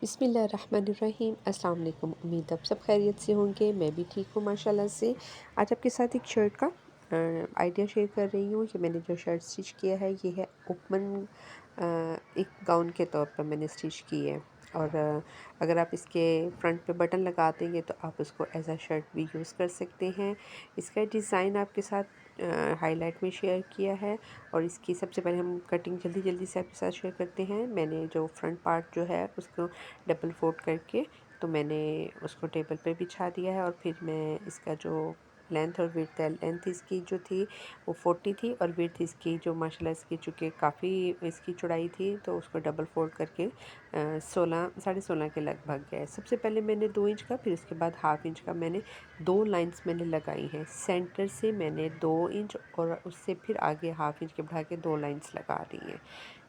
बिस्मिल्लाहिर्रहमानिर्रहीम। अस्सलाम वालेकुम। उम्मीद आप सब खैरियत से होंगे। मैं भी ठीक हूँ माशाल्लाह से। आज आपके साथ एक शर्ट का आइडिया शेयर कर रही हूँ। ये मैंने जो शर्ट स्टिच किया है ये है ओपन एक गाउन के तौर पर मैंने स्टिच की है। और अगर आप इसके फ्रंट पे बटन लगा देंगे तो आप उसको एज अ शर्ट भी यूज़ कर सकते हैं। इसका डिज़ाइन आपके साथ हाईलाइट में शेयर किया है। और इसकी सबसे पहले हम कटिंग जल्दी जल्दी से आपके साथ शेयर करते हैं। मैंने जो फ्रंट पार्ट जो है उसको डबल फोल्ड करके तो मैंने उसको टेबल पे बिछा दिया है। और फिर मैं इसका जो लेंथ और विड्थ है, लेंथ इसकी जो थी वो 40 थी और विड्थ इसकी जो माशाल्लाह इसकी चूँकि काफ़ी इसकी चौड़ाई थी तो उसको डबल फोल्ड करके 16 16.5 के लगभग है। सबसे पहले मैंने 2 इंच का, फिर उसके बाद हाफ इंच का मैंने 2 लाइंस मैंने लगाई हैं। सेंटर से मैंने 2 इंच और उससे फिर आगे हाफ इंच के बढ़ा के 2 लाइंस लगा दी हैं।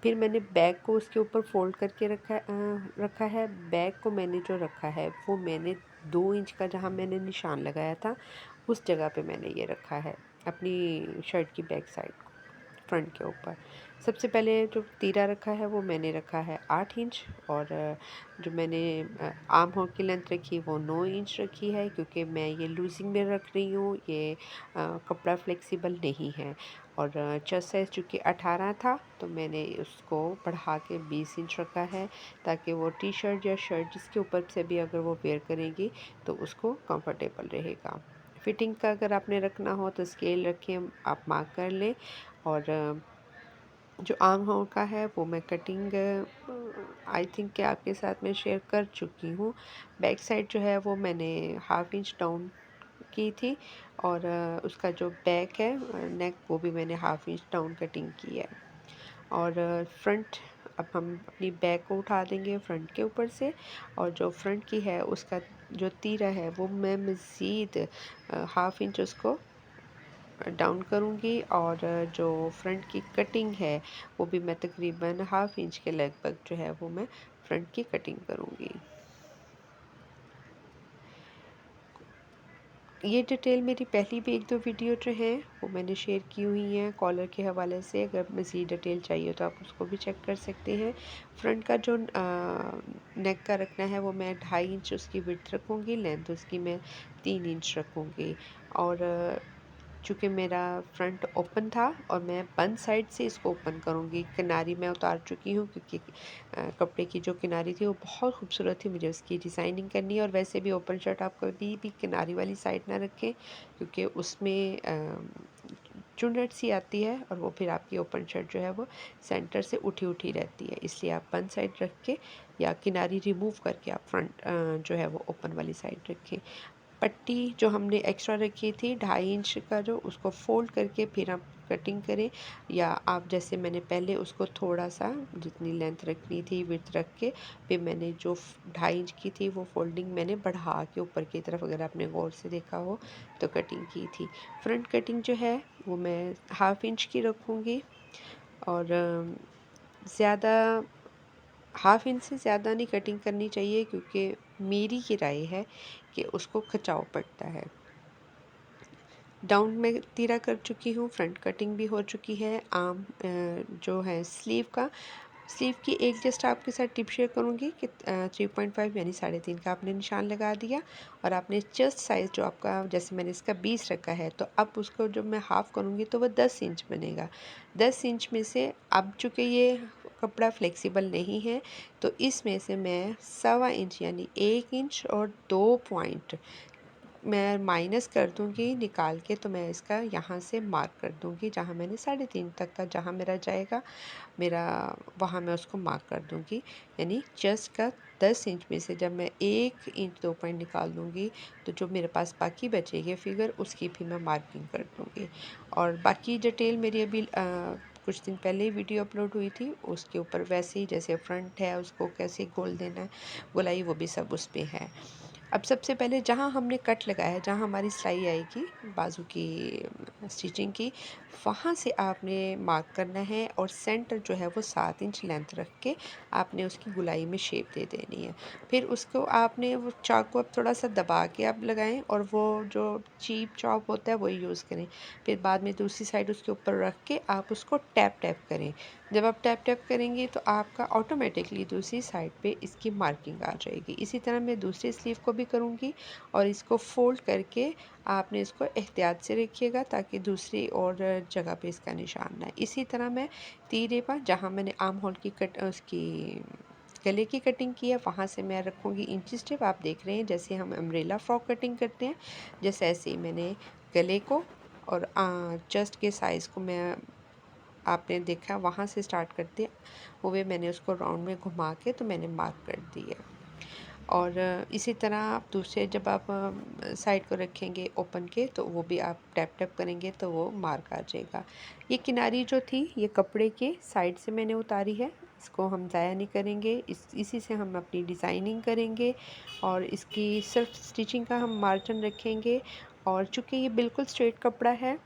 फिर मैंने बैक को उसके ऊपर फोल्ड करके रखा है। बैक को मैंने जो रखा है वो मैंने 2 इंच का जहाँ मैंने निशान लगाया था उस जगह पे मैंने ये रखा है अपनी शर्ट की बैक साइड फ्रंट के ऊपर। सबसे पहले जो तीरा रखा है वो मैंने रखा है 8 इंच। और जो मैंने आर्म होल की लेंथ रखी वो 9 इंच रखी है, क्योंकि मैं ये लूजिंग में रख रही हूँ। ये कपड़ा फ्लेक्सिबल नहीं है। और चेस्ट साइज़ चूँकि 18 था तो मैंने उसको बढ़ा के 20 इंच रखा है, ताकि वो टी शर्ट या शर्ट जिसके ऊपर से भी अगर वो वेयर करेंगी तो उसको कंफर्टेबल रहेगा। फिटिंग का अगर आपने रखना हो तो स्केल रखें, आप मार्क कर लें। और जो आर्म होल का है वो मैं कटिंग आई थिंक कि आपके साथ मैं शेयर कर चुकी हूँ। बैक साइड जो है वो मैंने हाफ इंच डाउन की थी। और उसका जो बैक है नेक वो भी मैंने हाफ इंच डाउन कटिंग की है। और फ्रंट अब हम अपनी बैक को उठा देंगे फ्रंट के ऊपर से। और जो फ्रंट की है उसका जो तीरा है वो मैं मज़ीद हाफ इंच उसको डाउन करूँगी। और जो फ्रंट की कटिंग है वो भी मैं तकरीबन हाफ इंच के लगभग जो है वो मैं फ्रंट की कटिंग करूँगी। ये डिटेल मेरी पहली भी 1-2 वीडियो जो हैं वो मैंने शेयर की हुई हैं कॉलर के हवाले से। अगर मज़ीद डिटेल चाहिए तो आप उसको भी चेक कर सकते हैं। फ्रंट का जो नेक का रखना है वो मैं 2.5 इंच उसकी विड्थ रखूँगी, लेंथ उसकी मैं 3 इंच रखूँगी। और चूँकि मेरा फ्रंट ओपन था और मैं बंद साइड से इसको ओपन करूँगी। किनारी मैं उतार चुकी हूँ, क्योंकि कपड़े की जो किनारी थी वो बहुत खूबसूरत थी, मुझे उसकी डिज़ाइनिंग करनी है। और वैसे भी ओपन शर्ट आप कभी भी किनारी वाली साइड ना रखें, क्योंकि उसमें चुन्नट सी आती है और वो फिर आपकी ओपन शर्ट जो है वो सेंटर से उठी उठी रहती है। इसलिए आप बंद साइड रख के या किनारी रिमूव करके आप फ्रंट जो है वो ओपन वाली साइड रखें। पट्टी जो हमने एक्स्ट्रा रखी थी 2.5 इंच का, जो उसको फोल्ड करके फिर आप कटिंग करें। या आप जैसे मैंने पहले उसको थोड़ा सा जितनी लेंथ रखनी थी विड्थ रख के फिर मैंने जो 2.5 इंच की थी वो फोल्डिंग मैंने बढ़ा के ऊपर की तरफ, अगर आपने गौर से देखा हो तो कटिंग की थी। फ्रंट कटिंग जो है वो मैं हाफ इंच की रखूँगी। और ज़्यादा हाफ इंच से ज़्यादा नहीं कटिंग करनी चाहिए, क्योंकि मेरी ये राय है कि उसको खिंचाव पड़ता है। डाउन में तीरा कर चुकी हूँ, फ्रंट कटिंग भी हो चुकी है। आर्म जो है स्लीव का, स्लीव की एक जस्ट आपके साथ टिप शेयर करूँगी कि 3.5 यानी 3.5 का आपने निशान लगा दिया। और आपने चेस्ट साइज़ जो आपका, जैसे मैंने इसका 20 रखा है तो अब उसको जब मैं हाफ़ करूँगी तो वो 10 इंच बनेगा। 10 इंच में से अब चूँकि ये कपड़ा फ्लेक्सिबल नहीं है तो इसमें से मैं 1.25 इंच यानी 1 इंच और 2 पॉइंट मैं माइनस कर दूँगी निकाल के। तो मैं इसका यहाँ से मार्क कर दूँगी, जहाँ मैंने 3.5 तक का जहाँ मेरा जाएगा मेरा, वहाँ मैं उसको मार्क कर दूँगी। यानी चेस्ट का 10 इंच में से जब मैं 1 इंच 2 पॉइंट निकाल दूँगी तो जो मेरे पास बाकी बचेगी फिगर उसकी भी मैं मार्किंग कर दूँगी। और बाकी डिटेल मेरी अभी कुछ दिन पहले ही वीडियो अपलोड हुई थी, उसके ऊपर वैसे ही जैसे फ्रंट है उसको कैसे गोल देना है गोलाई, वो भी सब उस पे है। अब सबसे पहले जहाँ हमने कट लगाया है, जहाँ हमारी सिलाई आएगी बाजू की स्टिचिंग की, वहाँ से आपने मार्क करना है। और सेंटर जो है वो 7 इंच लेंथ रख के आपने उसकी गुलाई में शेप दे देनी है। फिर उसको आपने वो चाक को अब थोड़ा सा दबा के आप लगाएं और वो जो चीप चॉप होता है वही यूज़ करें। फिर बाद में दूसरी साइड उसके ऊपर रख के आप उसको टैप टैप करें। जब आप टैप टैप करेंगे तो आपका ऑटोमेटिकली दूसरी साइड पे इसकी मार्किंग आ जाएगी। इसी तरह मैं दूसरी स्लीव को भी करूँगी और इसको फोल्ड करके आपने इसको एहतियात से रखिएगा ताकि दूसरी और जगह पे इसका निशान ना आए। इसी तरह मैं तीरे पर जहाँ मैंने आर्म होल की कट उसकी गले की कटिंग की है वहाँ से मैं रखूँगी इंची स्टेप। आप देख रहे हैं जैसे हम अम्ब्रेला फ्रॉक कटिंग करते हैं, जैसे ऐसे ही मैंने गले को और चेस्ट के साइज़ को मैं आपने देखा वहाँ से स्टार्ट करते हुए मैंने उसको राउंड में घुमा के तो मैंने मार्क कर दी है। और इसी तरह आप दूसरे जब आप साइड को रखेंगे ओपन के तो वो भी आप टैप टैप करेंगे तो वो मार्क आ जाएगा। ये किनारी जो थी ये कपड़े के साइड से मैंने उतारी है, इसको हम ज़ाया नहीं करेंगे, इसी से हम अपनी डिज़ाइनिंग करेंगे और इसकी सिर्फ स्टिचिंग का हम मार्जिन रखेंगे। और चूँकि ये बिल्कुल स्ट्रेट कपड़ा है,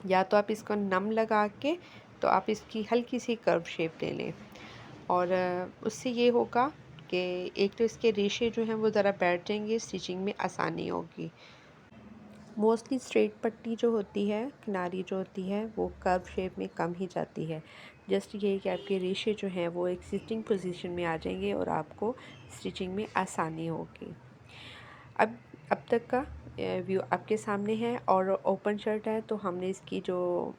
या तो आप इसको नम लगा के तो आप इसकी हल्की सी कर्व शेप दे लें और उससे ये होगा कि एक तो इसके रेशे जो हैं वो ज़रा बैठ जाएंगे, स्टिचिंग में आसानी होगी। मोस्टली स्ट्रेट पट्टी जो होती है, किनारी जो होती है वो कर्व शेप में कम ही जाती है। जस्ट ये कि आपके रेशे जो हैं वो एक सिटिंग पोजीशन में आ जाएंगे और आपको स्टिचिंग में आसानी होगी। अब तक का व्यू आपके सामने है और ओपन शर्ट है तो हमने इसकी जो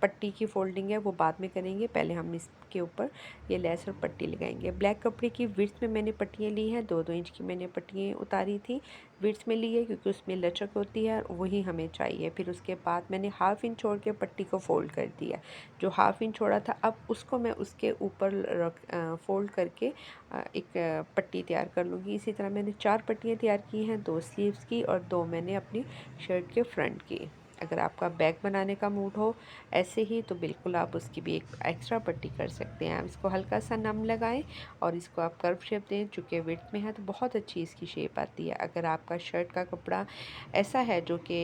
पट्टी की फोल्डिंग है वो बाद में करेंगे। पहले हम इसके ऊपर ये लेस और पट्टी लगाएंगे। ब्लैक कपड़े की विड्थ में मैंने पट्टियाँ ली हैं, 2-2 इंच की मैंने पट्टियाँ उतारी थी। विड्थ में ली है क्योंकि उसमें लचक होती है, वही हमें चाहिए। फिर उसके बाद मैंने हाफ इंच छोड़ के पट्टी को फोल्ड कर दिया। जो हाफ इंच छोड़ा था अब उसको मैं उसके ऊपर फोल्ड करके एक पट्टी तैयार कर लूँगी। इसी तरह मैंने 4 पट्टियाँ तैयार की हैं, 2 स्लीव्स की और 2 मैंने अपनी शर्ट के फ्रंट की। अगर आपका बैग बनाने का मूड हो ऐसे ही तो बिल्कुल आप उसकी भी एक एक्स्ट्रा पट्टी कर सकते हैं। आप इसको हल्का सा नम लगाएं और इसको आप कर्व शेप दें। चूँकि विड्थ में है तो बहुत अच्छी इसकी शेप आती है। अगर आपका शर्ट का कपड़ा ऐसा है जो कि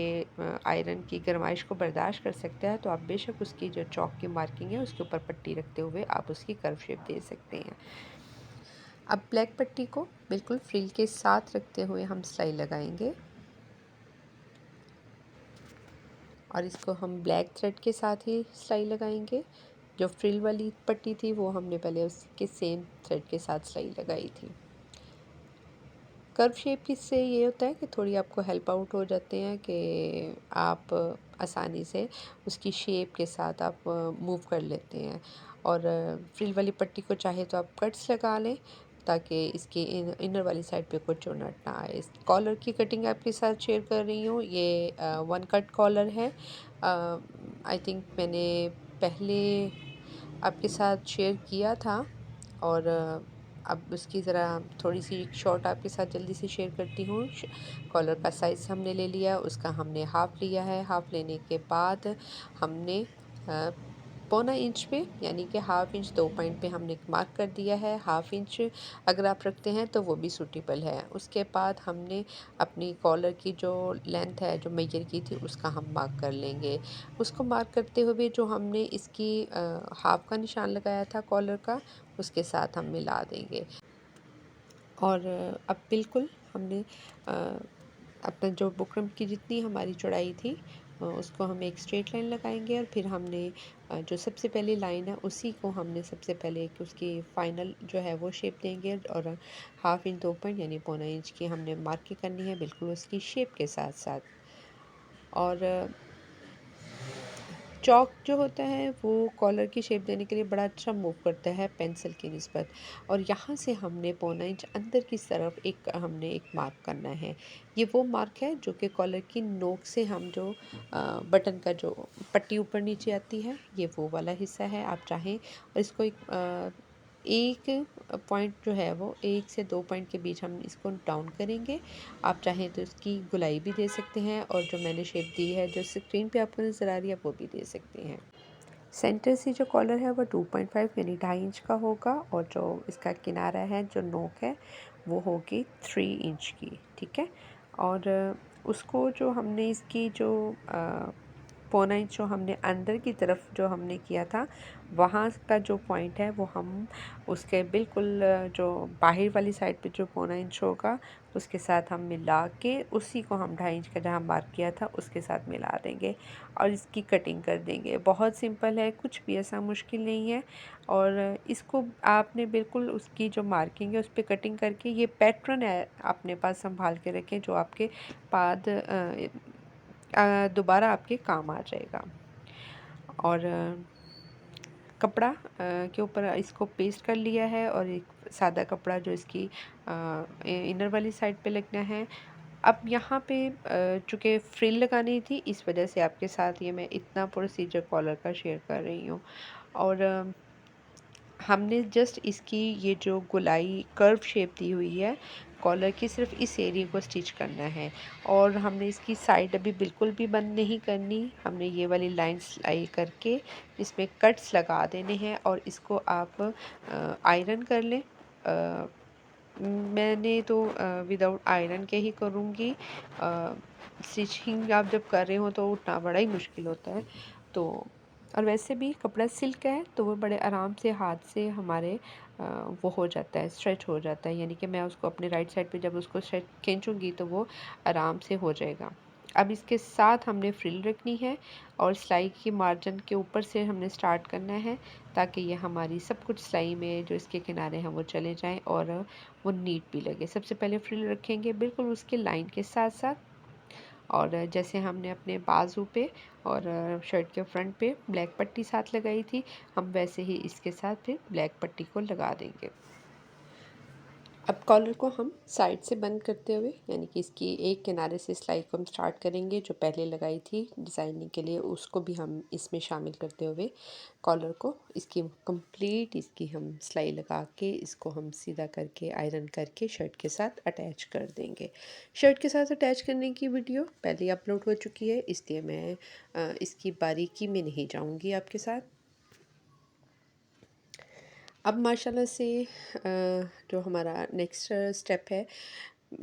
आयरन की गरमाइश को बर्दाश्त कर सकता है तो आप बेशक उसकी जो चौक की मार्किंग है उसके ऊपर पट्टी रखते हुए आप उसकी कर्व शेप दे सकते हैं। अब ब्लैक पट्टी को बिल्कुल फ्रिल के साथ रखते हुए हम सिलाई लगाएंगे और इसको हम ब्लैक थ्रेड के साथ ही सिलाई लगाएंगे। जो फ्रिल वाली पट्टी थी वो हमने पहले उसके सेम थ्रेड के साथ सिलाई लगाई थी। कर्व शेप से ये होता है कि थोड़ी आपको हेल्प आउट हो जाते हैं कि आप आसानी से उसकी शेप के साथ आप मूव कर लेते हैं। और फ्रिल वाली पट्टी को चाहे तो आप कट्स लगा लें ताकि इसकी इनर वाली साइड पे कुछ चुनट ना आए। इस कॉलर की कटिंग आपके साथ शेयर कर रही हूँ। ये 1 कट कॉलर है। आई थिंक मैंने पहले आपके साथ शेयर किया था और अब उसकी ज़रा थोड़ी सी शॉर्ट आपके साथ जल्दी से शेयर करती हूँ। कॉलर का साइज़ हमने ले लिया, उसका हमने हाफ़ लिया है। हाफ़ लेने के बाद हमने पौना इंच पे यानी कि हाफ़ इंच 2 पॉइंट पे हमने मार्क कर दिया है। हाफ़ इंच अगर आप रखते हैं तो वो भी सूटेबल है। उसके बाद हमने अपनी कॉलर की जो लेंथ है जो मेजर की थी उसका हम मार्क कर लेंगे। उसको मार्क करते हुए जो हमने इसकी हाफ़ का निशान लगाया था कॉलर का उसके साथ हम मिला देंगे। और अब बिल्कुल हमने अपना जो बुकरम की जितनी हमारी चौड़ाई थी उसको हम एक स्ट्रेट लाइन लगाएंगे और फिर हमने जो सबसे पहली लाइन है उसी को हमने सबसे पहले एक उसकी फाइनल जो है वो शेप देंगे और हाफ़ इंच 2 पॉइंट यानी पौना इंच की हमने मार्किंग करनी है बिल्कुल उसकी शेप के साथ साथ। और चॉक जो होता है वो कॉलर की शेप देने के लिए बड़ा अच्छा मूव करता है पेंसिल की निस्बत। और यहाँ से हमने पौना इंच अंदर की तरफ हमने एक मार्क करना है। ये वो मार्क है जो कि कॉलर की नोक से हम जो बटन का जो पट्टी ऊपर नीचे आती है ये वो वाला हिस्सा है। आप चाहें और इसको एक पॉइंट जो है वो 1 से 2 पॉइंट के बीच हम इसको डाउन करेंगे। आप चाहें तो इसकी गुलाई भी दे सकते हैं और जो मैंने शेप दी है जो स्क्रीन पे आपको नज़र आ रही है वो भी दे सकते हैं। सेंटर से जो कॉलर है वो 2.5 यानी 2.5 इंच का होगा और जो इसका किनारा है जो नोक है वो होगी 3 इंच की। ठीक है। और उसको जो हमने इसकी जो पौना इंच जो हमने अंदर की तरफ जो हमने किया था, वहाँ का जो पॉइंट है वो हम उसके बिल्कुल जो बाहर वाली साइड पे जो पौना इंच होगा उसके साथ हम मिला के उसी को हम 2.5 इंच का जहाँ मार्क किया था उसके साथ मिला देंगे और इसकी कटिंग कर देंगे। बहुत सिंपल है, कुछ भी ऐसा मुश्किल नहीं है। और इसको आपने बिल्कुल उसकी जो मार्किंग है उस पर कटिंग करके ये पैटर्न है अपने पास संभाल के रखें, जो आपके बाद दोबारा आपके काम आ जाएगा। और कपड़ा के ऊपर इसको पेस्ट कर लिया है और एक सादा कपड़ा जो इसकी इनर वाली साइड पे लगना है। अब यहाँ पे चूँकि फ्रिल लगानी थी, इस वजह से आपके साथ ये मैं इतना प्रोसीजर कॉलर का शेयर कर रही हूँ। और हमने जस्ट इसकी ये जो गोलाई कर्व शेप दी हुई है कॉलर की, सिर्फ इस एरिया को स्टिच करना है। और हमने इसकी साइड अभी बिल्कुल भी बंद नहीं करनी, हमने ये वाली लाइन सिलाई करके इसमें कट्स लगा देने हैं और इसको आप आयरन कर लें। मैंने तो विदाउट आयरन के ही करूँगी। स्टिचिंग आप जब कर रहे हो तो उठना बड़ा ही मुश्किल होता है। तो और वैसे भी कपड़ा सिल्क का है तो वो बड़े आराम से हाथ से हमारे वो हो जाता है, स्ट्रेच हो जाता है। यानी कि मैं उसको अपने राइट साइड पे जब उसको स्ट्रेच खींचूँगी तो वो आराम से हो जाएगा। अब इसके साथ हमने फ्रिल रखनी है और सिलाई की मार्जिन के ऊपर से हमने स्टार्ट करना है, ताकि ये हमारी सब कुछ सिलाई में जो इसके किनारे हैं वो चले जाएं और वो नीट भी लगे। सबसे पहले फ्रिल रखेंगे बिल्कुल उसके लाइन के साथ साथ, और जैसे हमने अपने बाजू पे और शर्ट के फ्रंट पे ब्लैक पट्टी साथ लगाई थी, हम वैसे ही इसके साथ फिर ब्लैक पट्टी को लगा देंगे। अब कॉलर को हम साइड से बंद करते हुए, यानी कि इसकी एक किनारे से सिलाई को हम स्टार्ट करेंगे, जो पहले लगाई थी डिज़ाइनिंग के लिए उसको भी हम इसमें शामिल करते हुए कॉलर को इसकी कंप्लीट इसकी हम सिलाई लगा के इसको हम सीधा करके आयरन करके शर्ट के साथ अटैच कर देंगे। शर्ट के साथ अटैच करने की वीडियो पहले अपलोड हो चुकी है, इसलिए मैं इसकी बारीकी में नहीं जाऊँगी आपके साथ। अब माशाल्लाह से जो हमारा नेक्स्ट स्टेप है,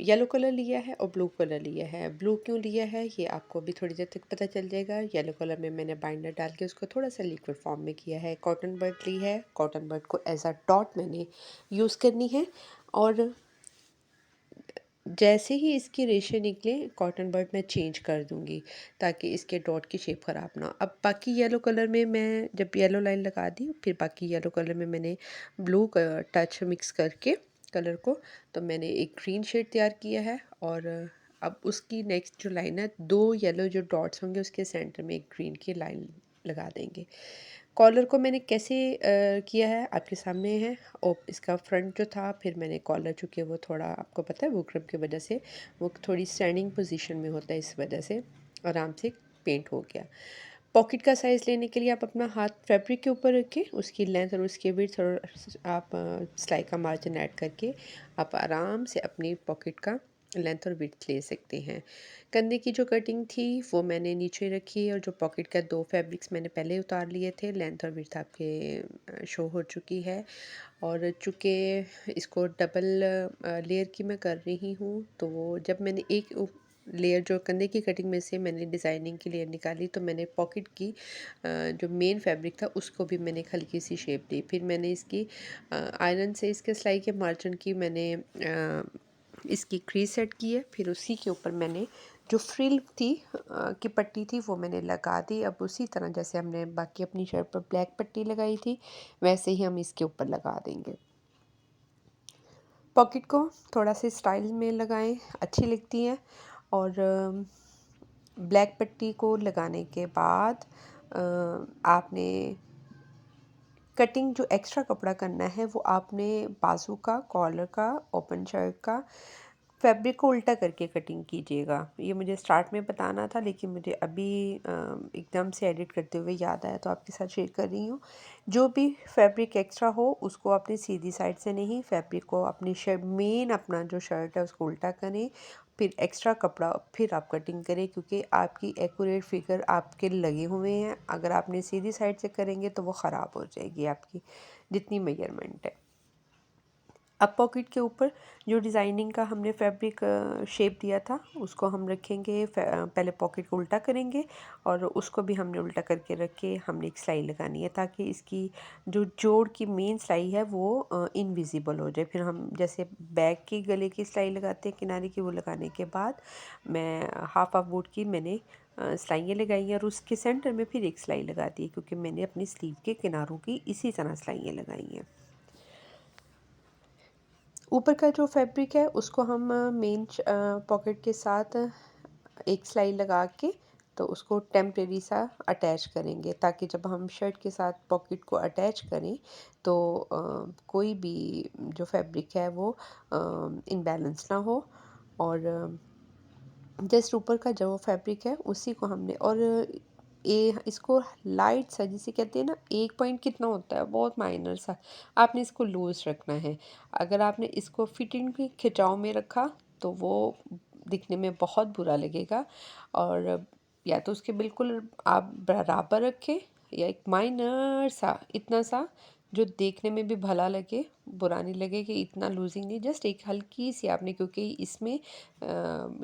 येलो कलर लिया है और ब्लू कलर लिया है। ब्लू क्यों लिया है ये आपको अभी थोड़ी देर तक पता चल जाएगा। येलो कलर में मैंने बाइंडर डाल के उसको थोड़ा सा लिक्विड फॉर्म में किया है। कॉटन बड ली है, कॉटन बड को एज अ डॉट मैंने यूज़ करनी है। और जैसे ही इसकी रेशे निकले कॉटन बड मैं चेंज कर दूंगी, ताकि इसके डॉट की शेप ख़राब ना हो। अब बाकी येलो कलर में मैं जब येलो लाइन लगा दी, फिर बाकी येलो कलर में मैंने ब्लू टच मिक्स करके कलर को, तो मैंने एक ग्रीन शेड तैयार किया है। और अब उसकी नेक्स्ट जो लाइन है, 2 येलो जो डॉट्स होंगे उसके सेंटर में एक ग्रीन की लाइन लगा देंगे। कॉलर को मैंने कैसे किया है आपके सामने है। और इसका फ्रंट जो था, फिर मैंने कॉलर चूँकि वो थोड़ा आपको पता है बुकरम की वजह से वो थोड़ी स्टैंडिंग पोजीशन में होता है, इस वजह से आराम से पेंट हो गया। पॉकेट का साइज़ लेने के लिए आप अपना हाथ फैब्रिक के ऊपर रखें, उसकी लेंथ और उसकी विड्थ और आप सिलाई का मार्जिन ऐड करके आप आराम से अपनी पॉकेट का लेंथ और विड्थ ले सकते हैं। कंधे की जो कटिंग थी वो मैंने नीचे रखी, और जो पॉकेट का 2 फैब्रिक्स मैंने पहले उतार लिए थे, लेंथ और विड्थ आपके शो हो चुकी है। और चूँकि इसको डबल लेयर की मैं कर रही हूँ, तो वो जब मैंने एक लेयर जो कंधे की कटिंग में से मैंने डिज़ाइनिंग की लेयर निकाली, तो मैंने पॉकेट की जो मेन फैब्रिक था उसको भी मैंने एक हल्की सी शेप दी। फिर मैंने इसकी आयरन से इसके सिलाई के मार्जिन की मैंने इसकी क्रीज सेट की है। फिर उसी के ऊपर मैंने जो फ्रिल थी की पट्टी थी वो मैंने लगा दी। अब उसी तरह जैसे हमने बाकी अपनी शर्ट पर ब्लैक पट्टी लगाई थी, वैसे ही हम इसके ऊपर लगा देंगे। पॉकेट को थोड़ा सा स्टाइल में लगाएं, अच्छी लगती है। और ब्लैक पट्टी को लगाने के बाद आपने कटिंग जो एक्स्ट्रा कपड़ा करना है वो आपने बाजू का, कॉलर का, ओपन शर्ट का फैब्रिक को उल्टा करके कटिंग कीजिएगा। ये मुझे स्टार्ट में बताना था, लेकिन मुझे अभी एकदम से एडिट करते हुए याद आया, तो आपके साथ शेयर कर रही हूँ। जो भी फैब्रिक एक्स्ट्रा हो उसको अपनी सीधी साइड से नहीं, फैब्रिक को अपनी शर्ट मेन अपना जो शर्ट है उसको उल्टा करें, फिर एक्स्ट्रा कपड़ा फिर आप कटिंग करें, क्योंकि आपकी एक्यूरेट फिगर आपके लगे हुए हैं। अगर आपने सीधी साइड से करेंगे तो वो ख़राब हो जाएगी आपकी जितनी मेजरमेंट है। अब पॉकेट के ऊपर जो डिज़ाइनिंग का हमने फैब्रिक शेप दिया था उसको हम रखेंगे। पहले पॉकेट को उल्टा करेंगे और उसको भी हमने उल्टा करके रख के हमने एक सिलाई लगानी है ताकि इसकी जो जोड़ की मेन सिलाई है वो इनविजिबल हो जाए। फिर हम जैसे बैक की गले की सिलाई लगाते हैं किनारे की, वो लगाने के बाद मैं हाफ बूट की मैंने सिलाइयाँ लगाई हैं और उसके सेंटर में फिर एक सिलाई लगा दी क्योंकि मैंने अपनी स्लीव के किनारों की इसी तरह सिलाइयाँ लगाई हैं। ऊपर का जो फैब्रिक है उसको हम मेन पॉकेट के साथ एक सिलाई लगा के तो उसको टेम्परेरी सा अटैच करेंगे ताकि जब हम शर्ट के साथ पॉकेट को अटैच करें तो कोई भी जो फैब्रिक है वो इनबैलेंस ना हो। और जस्ट ऊपर का जो फैब्रिक है उसी को हमने और इसको लाइट सा जिसे कहते हैं ना, एक पॉइंट कितना होता है बहुत माइनर सा, आपने इसको लूज रखना है। अगर आपने इसको फिटिंग भी खिंचाव में रखा तो वो दिखने में बहुत बुरा लगेगा। और या तो उसके बिल्कुल आप बराबर रखें या एक माइनर सा इतना सा जो देखने में भी भला लगे, बुरा नहीं लगे कि इतना लूजिंग नहीं, जस्ट एक हल्की सी आपने, क्योंकि इसमें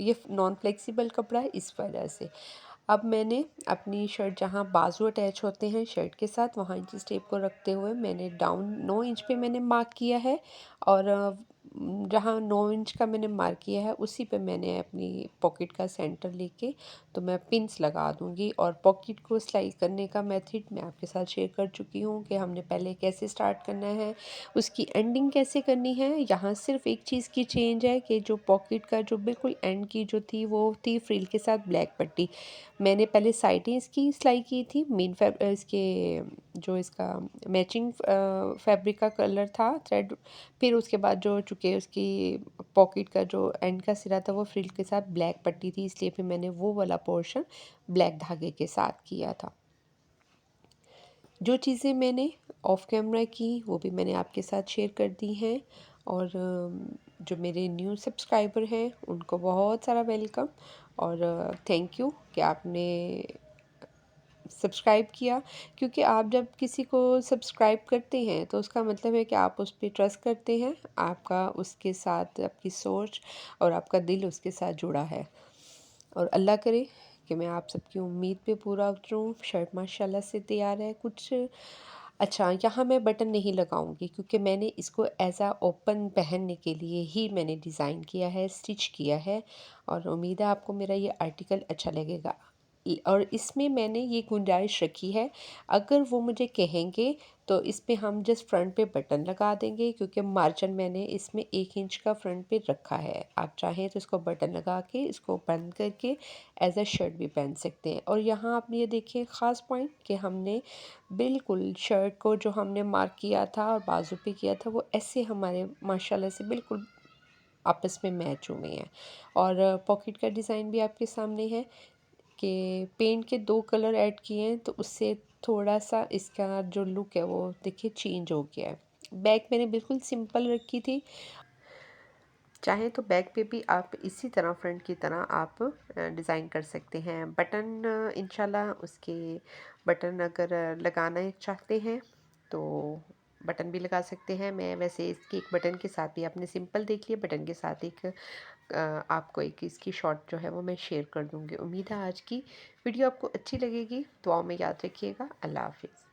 ये नॉन फ्लेक्सिबल कपड़ा है इस वजह से। अब मैंने अपनी शर्ट जहाँ बाजू अटैच होते हैं शर्ट के साथ वहाँ इंची टेप को रखते हुए मैंने डाउन 9 इंच पे मैंने मार्क किया है और जहाँ 9 इंच का मैंने मार्क किया है उसी पे मैंने अपनी पॉकेट का सेंटर लेके तो मैं पिंस लगा दूँगी। और पॉकेट को सिलाई करने का मेथड मैं आपके साथ शेयर कर चुकी हूँ कि हमने पहले कैसे स्टार्ट करना है, उसकी एंडिंग कैसे करनी है। यहाँ सिर्फ एक चीज़ की चेंज है कि जो पॉकेट का जो बिल्कुल एंड की जो थी वो थी फ्रिल के साथ ब्लैक पट्टी। मैंने पहले साइडें इसकी सिलाई की थी मेन इसके जो इसका मैचिंग फैब्रिक का कलर था थ्रेड। फिर उसके बाद जो चूँकि उसकी पॉकेट का जो एंड का सिरा था वो फ्रिल के साथ ब्लैक पट्टी थी, इसलिए फिर मैंने वो वाला पोर्शन ब्लैक धागे के साथ किया था। जो चीज़ें मैंने ऑफ कैमरा की वो भी मैंने आपके साथ शेयर कर दी हैं। और जो मेरे न्यू सब्सक्राइबर हैं उनको बहुत सारा वेलकम और थैंक यू कि आपने सब्सक्राइब किया। क्योंकि आप जब किसी को सब्सक्राइब करते हैं तो उसका मतलब है कि आप उस पर ट्रस्ट करते हैं, आपका उसके साथ आपकी सोच और आपका दिल उसके साथ जुड़ा है। और अल्लाह करे कि मैं आप सबकी उम्मीद पे पूरा उतरूँ। शर्ट माशाल्लाह से तैयार है। कुछ अच्छा यहाँ मैं बटन नहीं लगाऊंगी क्योंकि मैंने इसको एज आ ओपन पहनने के लिए ही मैंने डिज़ाइन किया है, स्टिच किया है। और उम्मीद है आपको मेरा ये आर्टिकल अच्छा लगेगा। और इसमें मैंने ये गुंजाइश रखी है, अगर वो मुझे कहेंगे तो इस पे हम जस्ट फ्रंट पे बटन लगा देंगे क्योंकि मार्जिन मैंने इसमें 1 इंच का फ्रंट पे रखा है। आप चाहें तो इसको बटन लगा के इसको बंद करके एज अ शर्ट भी पहन सकते हैं। और यहाँ आप ये देखिए ख़ास पॉइंट कि हमने बिल्कुल शर्ट को जो हमने मार्क किया था और बाजू पे किया था वो ऐसे हमारे माशाल्लाह से बिल्कुल आपस में मैच हुए हैं। और पॉकेट का डिज़ाइन भी आपके सामने है कि पेंट के 2 कलर ऐड किए हैं तो उससे थोड़ा सा इसका जो लुक है वो देखिए चेंज हो गया है। बैक मैंने बिल्कुल सिंपल रखी थी। चाहे तो बैक पे भी आप इसी तरह फ्रंट की तरह आप डिज़ाइन कर सकते हैं। बटन इंशाल्लाह उसके बटन अगर लगाना चाहते हैं तो बटन भी लगा सकते हैं। मैं वैसे इसके एक बटन के साथ भी, आपने सिंपल देख लिया, बटन के साथ एक आपको एक इसकी शॉर्ट जो है वो मैं शेयर कर दूँगी। उम्मीद है आज की वीडियो आपको अच्छी लगेगी। दुआओं में याद रखिएगा। अल्लाह हाफ़िज़।